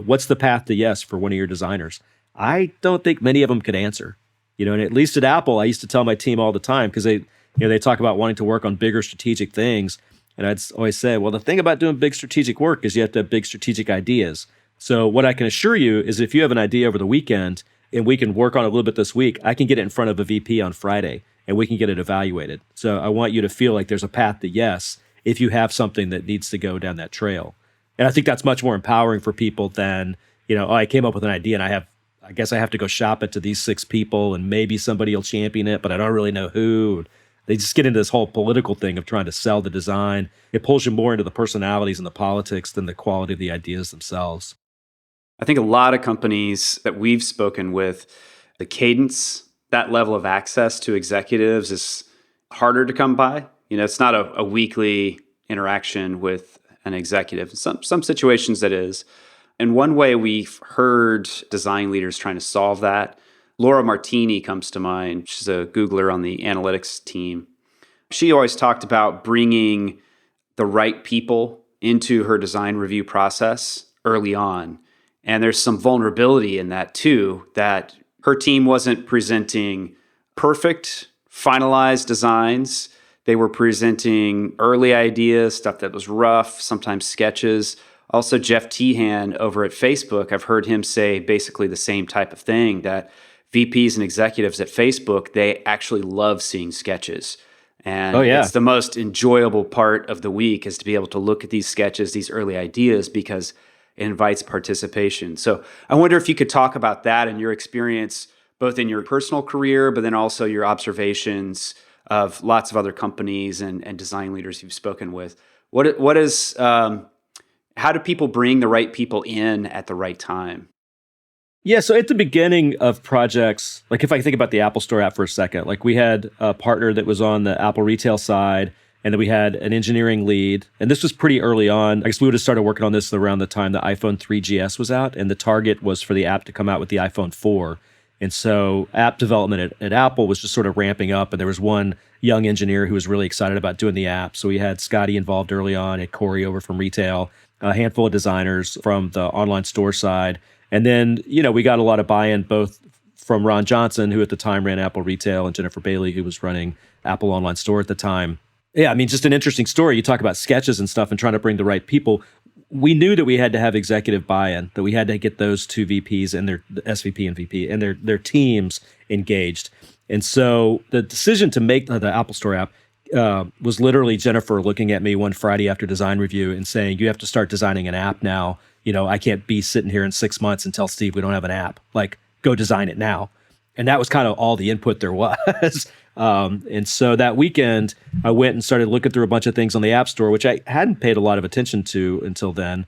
what's the path to yes for one of your designers? I don't think many of them could answer. And at least at Apple, I used to tell my team all the time because they talk about wanting to work on bigger strategic things. And I'd always say, well, the thing about doing big strategic work is you have to have big strategic ideas. So what I can assure you is if you have an idea over the weekend and we can work on it a little bit this week, I can get it in front of a VP on Friday and we can get it evaluated. So I want you to feel like there's a path to yes if you have something that needs to go down that trail. And I think that's much more empowering for people than, I came up with an idea and I guess I have to go shop it to these 6 people and maybe somebody will champion it, but I don't really know who. They just get into this whole political thing of trying to sell the design. It pulls you more into the personalities and the politics than the quality of the ideas themselves. I think a lot of companies that we've spoken with, the cadence, that level of access to executives is harder to come by. It's not a weekly interaction with an executive. Some situations that is. And one way we've heard design leaders trying to solve that, Laura Martini comes to mind. She's a Googler on the analytics team. She always talked about bringing the right people into her design review process early on. And there's some vulnerability in that too, that her team wasn't presenting perfect, finalized designs. They were presenting early ideas, stuff that was rough, sometimes sketches. Also, Jeff Tehan over at Facebook, I've heard him say basically the same type of thing, that VPs and executives at Facebook, they actually love seeing sketches. And it's the most enjoyable part of the week is to be able to look at these sketches, these early ideas, because it invites participation. So I wonder if you could talk about that and your experience, both in your personal career, but then also your observations of lots of other companies and design leaders you've spoken with. How do people bring the right people in at the right time? Yeah, so at the beginning of projects, like if I think about the Apple Store app for a second, like we had a partner that was on the Apple retail side, and then we had an engineering lead. And this was pretty early on. I guess we would have started working on this around the time the iPhone 3GS was out, and the target was for the app to come out with the iPhone 4. And so app development at Apple was just sort of ramping up, and there was one young engineer who was really excited about doing the app. So we had Scotty involved early on, had Corey over from retail, a handful of designers from the online store side. And then, we got a lot of buy-in both from Ron Johnson, who at the time ran Apple Retail, and Jennifer Bailey, who was running Apple Online Store at the time. Yeah, I mean, just an interesting story. You talk about sketches and stuff and trying to bring the right people. We knew that we had to have executive buy-in, that we had to get those two VPs and their SVP and VP and their teams engaged. And so the decision to make the Apple Store app was literally Jennifer looking at me one Friday after design review and saying, you have to start designing an app now. I can't be sitting here in 6 months and tell Steve we don't have an app. Like, go design it now. And that was kind of all the input there was. And so that weekend, I went and started looking through a bunch of things on the App Store, which I hadn't paid a lot of attention to until then.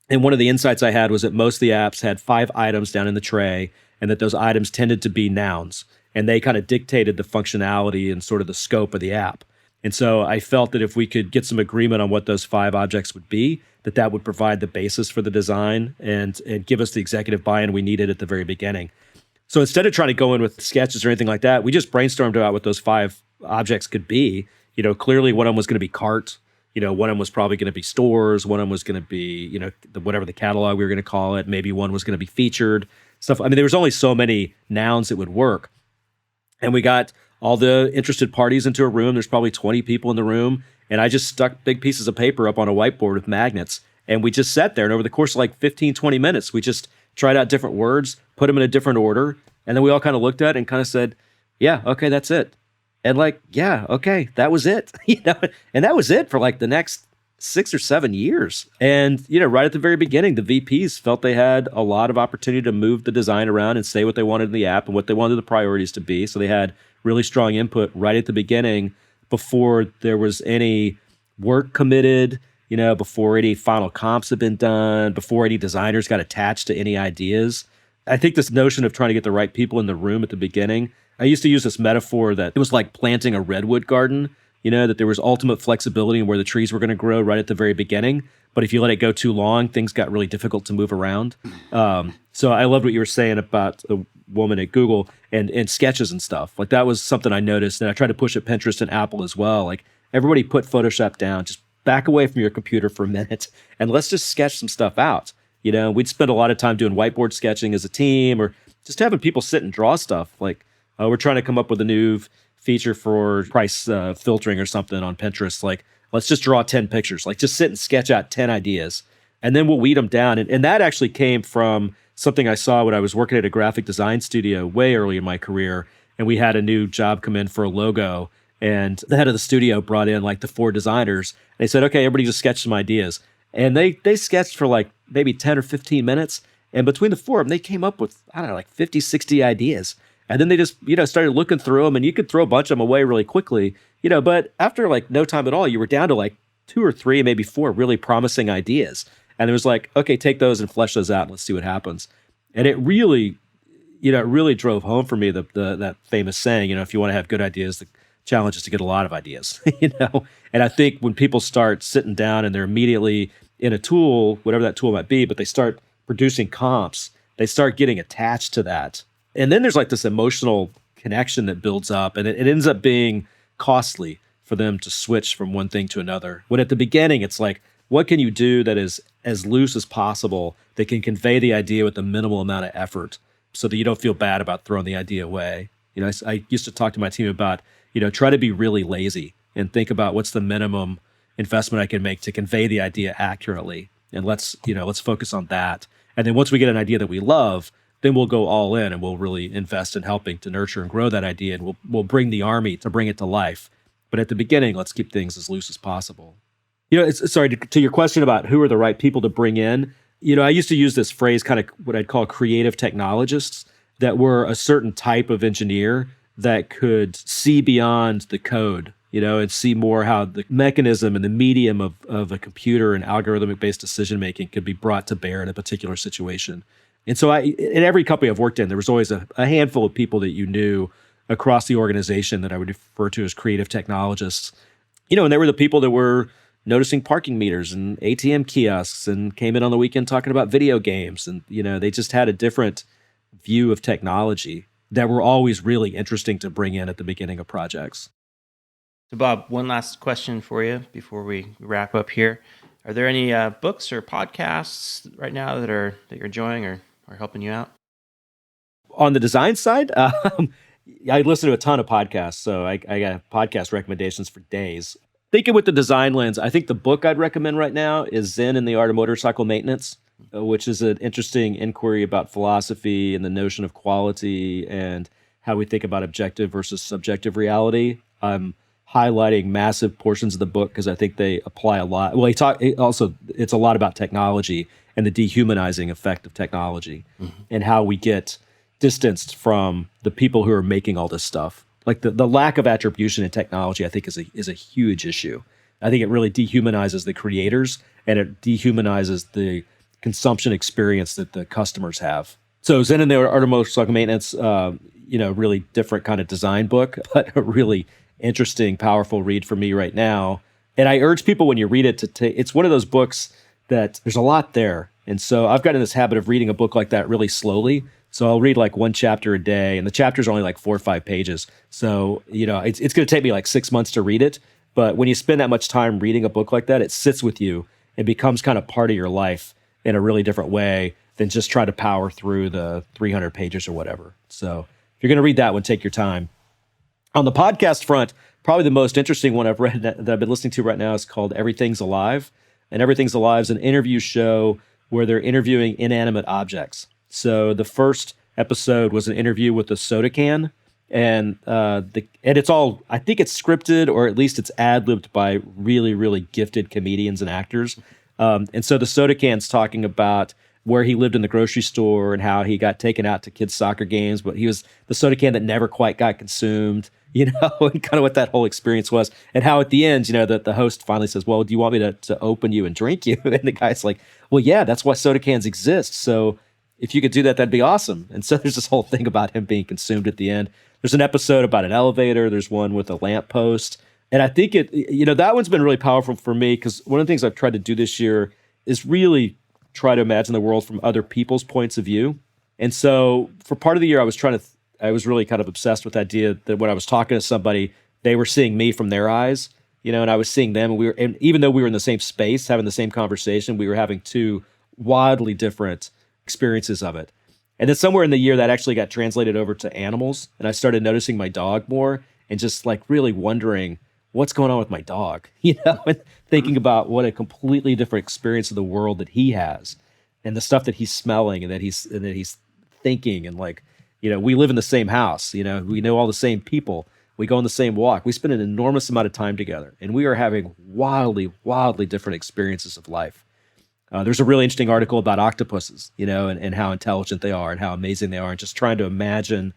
And one of the insights I had was that most of the apps had 5 items down in the tray, and that those items tended to be nouns. And they kind of dictated the functionality and sort of the scope of the app. And so I felt that if we could get some agreement on what those 5 objects would be, that would provide the basis for the design and give us the executive buy-in we needed at the very beginning. So instead of trying to go in with sketches or anything like that, we just brainstormed about what those 5 objects could be. Clearly one of them was going to be cart. One of them was probably going to be stores. One of them was going to be, whatever the catalog we were going to call it. Maybe one was going to be featured stuff. I mean, there was only so many nouns that would work. And we got all the interested parties into a room. There's probably 20 people in the room. And I just stuck big pieces of paper up on a whiteboard with magnets. And we just sat there. And over the course of like 15, 20 minutes, we just tried out different words, put them in a different order. And then we all kind of looked at it and kind of said, yeah, okay, that's it. And like, yeah, okay, that was it. And that was it for like the next 6 or 7 years. And, right at the very beginning, the VPs felt they had a lot of opportunity to move the design around and say what they wanted in the app and what they wanted the priorities to be. So they had really strong input right at the beginning before there was any work committed, before any final comps had been done, before any designers got attached to any ideas. I think this notion of trying to get the right people in the room at the beginning, I used to use this metaphor that it was like planting a redwood garden, that there was ultimate flexibility in where the trees were going to grow right at the very beginning. But if you let it go too long, things got really difficult to move around. So I loved what you were saying about the woman at Google and sketches and stuff. Like that was something I noticed. And I tried to push at Pinterest and Apple as well. Like everybody put Photoshop down, just back away from your computer for a minute and let's just sketch some stuff out. We'd spend a lot of time doing whiteboard sketching as a team or just having people sit and draw stuff. Like we're trying to come up with a new feature for price filtering or something on Pinterest. Like, let's just draw 10 pictures. Like, just sit and sketch out 10 ideas. And then we'll weed them down. And that actually came from something I saw when I was working at a graphic design studio way early in my career. And we had a new job come in for a logo. And the head of the studio brought in like the 4 designers. They said, okay, everybody just sketch some ideas. And they sketched for like maybe 10 or 15 minutes. And between the 4 of them, they came up with, I don't know, like 50, 60 ideas. And then they just, started looking through them, and you could throw a bunch of them away really quickly, but after like no time at all, you were down to like 2 or 3, maybe 4 really promising ideas. And it was like, okay, take those and flesh those out and let's see what happens. And it really, it really drove home for me that famous saying, if you want to have good ideas, challenge is to get a lot of ideas, And I think when people start sitting down and they're immediately in a tool, whatever that tool might be, but they start producing comps, they start getting attached to that. And then there's like this emotional connection that builds up, and it ends up being costly for them to switch from one thing to another. When at the beginning, it's like, what can you do that is as loose as possible that can convey the idea with the minimal amount of effort so that you don't feel bad about throwing the idea away? I used to talk to my team about, try to be really lazy and think about what's the minimum investment I can make to convey the idea accurately. And let's focus on that. And then once we get an idea that we love, then we'll go all in and we'll really invest in helping to nurture and grow that idea. And we'll bring the army to bring it to life. But at the beginning, let's keep things as loose as possible. To your question about who are the right people to bring in, I used to use this phrase, kind of what I'd call creative technologists, that were a certain type of engineer that could see beyond the code, and see more how the mechanism and the medium of a computer and algorithmic-based decision-making could be brought to bear in a particular situation. And so in every company I've worked in, there was always a handful of people that you knew across the organization that I would refer to as creative technologists. And they were the people that were noticing parking meters and ATM kiosks and came in on the weekend talking about video games. And, they just had a different view of technology that were always really interesting to bring in at the beginning of projects. So Bob, one last question for you before we wrap up here. Are there any books or podcasts right now that you're enjoying or are helping you out? On the design side, I listen to a ton of podcasts, so I got podcast recommendations for days. Thinking with the design lens, I think the book I'd recommend right now is Zen and the Art of Motorcycle Maintenance, which is an interesting inquiry about philosophy and the notion of quality and how we think about objective versus subjective reality. I'm highlighting massive portions of the book because I think they apply a lot. Well, it's a lot about technology and the dehumanizing effect of technology and how we get distanced from the people who are making all this stuff. Like the lack of attribution in technology, I think is a huge issue. I think it really dehumanizes the creators and it dehumanizes the consumption experience that the customers have. So Zen and the Art of Motorcycle Maintenance, really different kind of design book, but a really interesting, powerful read for me right now. And I urge people when you read it it's one of those books that there's a lot there. And so I've gotten in this habit of reading a book like that really slowly. So I'll read like one chapter a day, and the chapters are only like 4 or 5 pages. So, it's going to take me like 6 months to read it. But when you spend that much time reading a book like that, it sits with you and becomes kind of part of your life in a really different way than just try to power through the 300 pages or whatever. So if you're going to read that one, take your time. On the podcast front, probably the most interesting one I've read that I've been listening to right now is called Everything's Alive. And Everything's Alive is an interview show where they're interviewing inanimate objects. So the first episode was an interview with a soda can, and it's all, I think it's scripted, or at least it's ad-libbed by really, really gifted comedians and actors. And so the soda can's talking about where he lived in the grocery store and how he got taken out to kids' soccer games, but he was the soda can that never quite got consumed, and kind of what that whole experience was. And how at the end, that the host finally says, well, do you want me to open you and drink you? And the guy's like, well, yeah, that's why soda cans exist. So if you could do that, that'd be awesome. And so there's this whole thing about him being consumed at the end. There's an episode about an elevator. There's one with a lamppost. And I think that one's been really powerful for me because one of the things I've tried to do this year is really try to imagine the world from other people's points of view. And so for part of the year, I was really kind of obsessed with the idea that when I was talking to somebody, they were seeing me from their eyes, and I was seeing them. And even though we were in the same space, having the same conversation, we were having two wildly different experiences of it. And then somewhere in the year that actually got translated over to animals. And I started noticing my dog more and just like really wondering what's going on with my dog, and thinking about what a completely different experience of the world that he has and the stuff that he's smelling and that he's thinking. And like, we live in the same house, we know all the same people. We go on the same walk. We spend an enormous amount of time together and we are having wildly, wildly different experiences of life. There's a really interesting article about octopuses, and how intelligent they are and how amazing they are, and just trying to imagine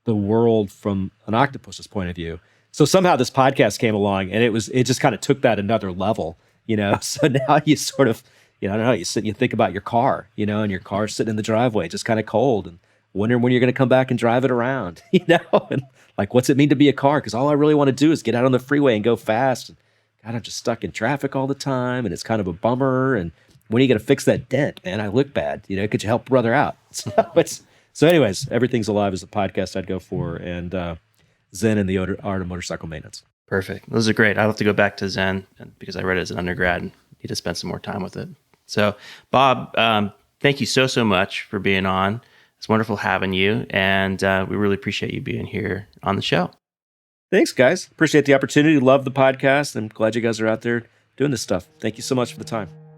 the world from an octopus's point of view. So somehow this podcast came along, and it just kind of took that another level, So now you sort of, I don't know, you sit and you think about your car, and your car's sitting in the driveway, just kind of cold, and wondering when you're going to come back and drive it around, and like, what's it mean to be a car? Because all I really want to do is get out on the freeway and go fast. And God, I'm just stuck in traffic all the time, and it's kind of a bummer. And when are you going to fix that dent, man? I look bad. Could you help brother out? So anyways, Everything's Alive is the podcast I'd go for, and Zen and the Art of Motorcycle Maintenance. Perfect. Those are great. I'll have to go back to Zen because I read it as an undergrad and need to spend some more time with it. So, Bob, thank you so much for being on. It's wonderful having you, and we really appreciate you being here on the show. Thanks, guys. Appreciate the opportunity. Love the podcast. I'm glad you guys are out there doing this stuff. Thank you so much for the time.